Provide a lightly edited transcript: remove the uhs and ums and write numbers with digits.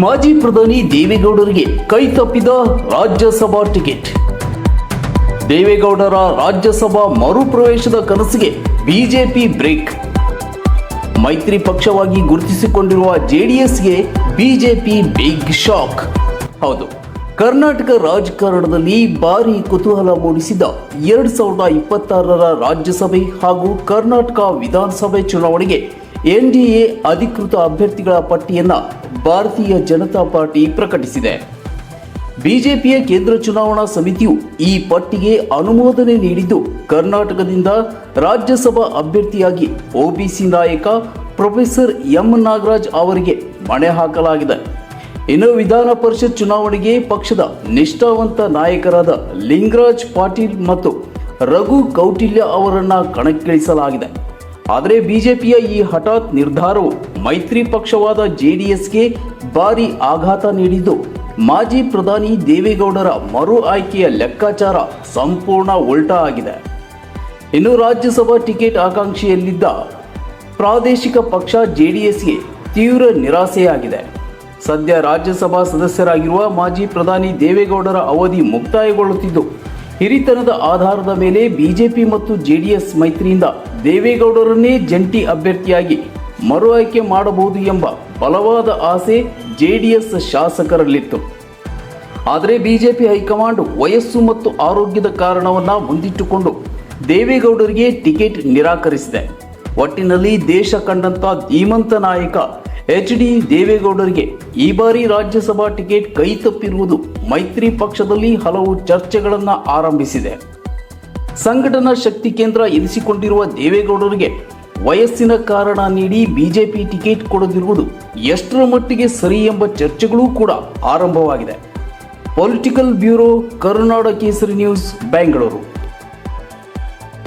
ಮಾಜಿ ಪ್ರಧಾನಿ ದೇವೇಗೌಡರಿಗೆ ಕೈತಪ್ಪಿದ ರಾಜ್ಯಸಭಾ ಟಿಕೆಟ್. ದೇವೇಗೌಡರ ರಾಜ್ಯಸಭಾ ಮರುಪ್ರವೇಶದ ಕನಸಿಗೆ ಬಿಜೆಪಿ ಬ್ರೇಕ್. ಮೈತ್ರಿ ಪಕ್ಷವಾಗಿ ಗುರುತಿಸಿಕೊಂಡಿರುವ ಜೆಡಿಎಸ್ಗೆ ಬಿಜೆಪಿ ಬಿಗ್ ಶಾಕ್. ಹೌದು, ಕರ್ನಾಟಕ ರಾಜಕಾರಣದಲ್ಲಿ ಭಾರಿ ಕುತೂಹಲ ಮೂಡಿಸಿದ 2026ರ ರಾಜ್ಯಸಭೆ ಹಾಗೂ ಕರ್ನಾಟಕ ವಿಧಾನಸಭೆ ಚುನಾವಣೆಗೆ ಎನ್ಡಿಎ ಅಧಿಕೃತ ಅಭ್ಯರ್ಥಿಗಳ ಪಟ್ಟಿಯನ್ನು ಭಾರತೀಯ ಜನತಾ ಪಾರ್ಟಿ ಪ್ರಕಟಿಸಿದೆ. ಬಿಜೆಪಿಯ ಕೇಂದ್ರ ಚುನಾವಣಾ ಸಮಿತಿಯು ಈ ಪಟ್ಟಿಗೆ ಅನುಮೋದನೆ ನೀಡಿದ್ದು, ಕರ್ನಾಟಕದಿಂದ ರಾಜ್ಯಸಭಾ ಅಭ್ಯರ್ಥಿಯಾಗಿ ಒಬಿಸಿ ನಾಯಕ ಪ್ರೊಫೆಸರ್ ಎಂ ನಾಗರಾಜ್ ಅವರಿಗೆ ಮಣೆ ಹಾಕಲಾಗಿದೆ. ಇನ್ನು ವಿಧಾನ ಪರಿಷತ್ ಚುನಾವಣೆಗೆ ಪಕ್ಷದ ನಿಷ್ಠಾವಂತ ನಾಯಕರಾದ ಲಿಂಗರಾಜ್ ಪಾಟೀಲ್ ಮತ್ತು ರಘು ಕೌಟಿಲ್ಯ ಅವರನ್ನು ಕಣಕ್ಕಿಳಿಸಲಾಗಿದೆ. ಆದರೆ ಬಿಜೆಪಿಯ ಈ ಹಠಾತ್ ನಿರ್ಧಾರವು ಮೈತ್ರಿ ಪಕ್ಷವಾದ ಜೆಡಿಎಸ್ಗೆ ಭಾರಿ ಆಘಾತ ನೀಡಿದ್ದು, ಮಾಜಿ ಪ್ರಧಾನಿ ದೇವೇಗೌಡರ ಮರು ಆಯ್ಕೆಯ ಲೆಕ್ಕಾಚಾರ ಸಂಪೂರ್ಣ ಉಲ್ಟಾ ಆಗಿದೆ. ಇನ್ನು ರಾಜ್ಯಸಭಾ ಟಿಕೆಟ್ ಆಕಾಂಕ್ಷಿಯಲ್ಲಿದ್ದ ಪ್ರಾದೇಶಿಕ ಪಕ್ಷ ಜೆಡಿಎಸ್ಗೆ ತೀವ್ರ ನಿರಾಸೆಯಾಗಿದೆ. ಸದ್ಯ ರಾಜ್ಯಸಭಾ ಸದಸ್ಯರಾಗಿರುವ ಮಾಜಿ ಪ್ರಧಾನಿ ದೇವೇಗೌಡರ ಅವಧಿ ಮುಕ್ತಾಯಗೊಳ್ಳುತ್ತಿದ್ದು, ಹಿರಿತನದ ಆಧಾರದ ಮೇಲೆ ಬಿಜೆಪಿ ಮತ್ತು ಜೆಡಿಎಸ್ ಮೈತ್ರಿಯಿಂದ ದೇವೇಗೌಡರನ್ನೇ ಜಂಟಿ ಅಭ್ಯರ್ಥಿಯಾಗಿ ಮರು ಆಯ್ಕೆ ಮಾಡಬಹುದು ಎಂಬ ಬಲವಾದ ಆಸೆ ಜೆಡಿಎಸ್ ಶಾಸಕರಲ್ಲಿತ್ತು. ಆದರೆ ಬಿಜೆಪಿ ಹೈಕಮಾಂಡ್ ವಯಸ್ಸು ಮತ್ತು ಆರೋಗ್ಯದ ಕಾರಣವನ್ನು ಮುಂದಿಟ್ಟುಕೊಂಡು ದೇವೇಗೌಡರಿಗೆ ಟಿಕೆಟ್ ನಿರಾಕರಿಸಿದೆ. ಒಟ್ಟಿನಲ್ಲಿ ದೇಶ ಕಂಡಂತ ಧೀಮಂತ ನಾಯಕ ಎಚ್.ಡಿ. ದೇವೇಗೌಡರಿಗೆ ಈ ಬಾರಿ ರಾಜ್ಯಸಭಾ ಟಿಕೆಟ್ ಕೈತಪ್ಪಿರುವುದು ಮೈತ್ರಿ ಪಕ್ಷದಲ್ಲಿ ಹಲವು ಚರ್ಚೆಗಳನ್ನು ಆರಂಭಿಸಿದೆ. ಸಂಘಟನಾ ಶಕ್ತಿ ಕೇಂದ್ರ ಎನಿಸಿಕೊಂಡಿರುವ ದೇವೇಗೌಡರಿಗೆ ವಯಸ್ಸಿನ ಕಾರಣ ನೀಡಿ ಬಿಜೆಪಿ ಟಿಕೆಟ್ ಕೊಡದಿರುವುದು ಎಷ್ಟರ ಮಟ್ಟಿಗೆ ಸರಿ ಎಂಬ ಚರ್ಚೆಗಳೂ ಕೂಡ ಆರಂಭವಾಗಿದೆ. ಪೊಲಿಟಿಕಲ್ ಬ್ಯೂರೋ, ಕರುನಾಡ ಕೇಸರಿ ನ್ಯೂಸ್, ಬೆಂಗಳೂರು.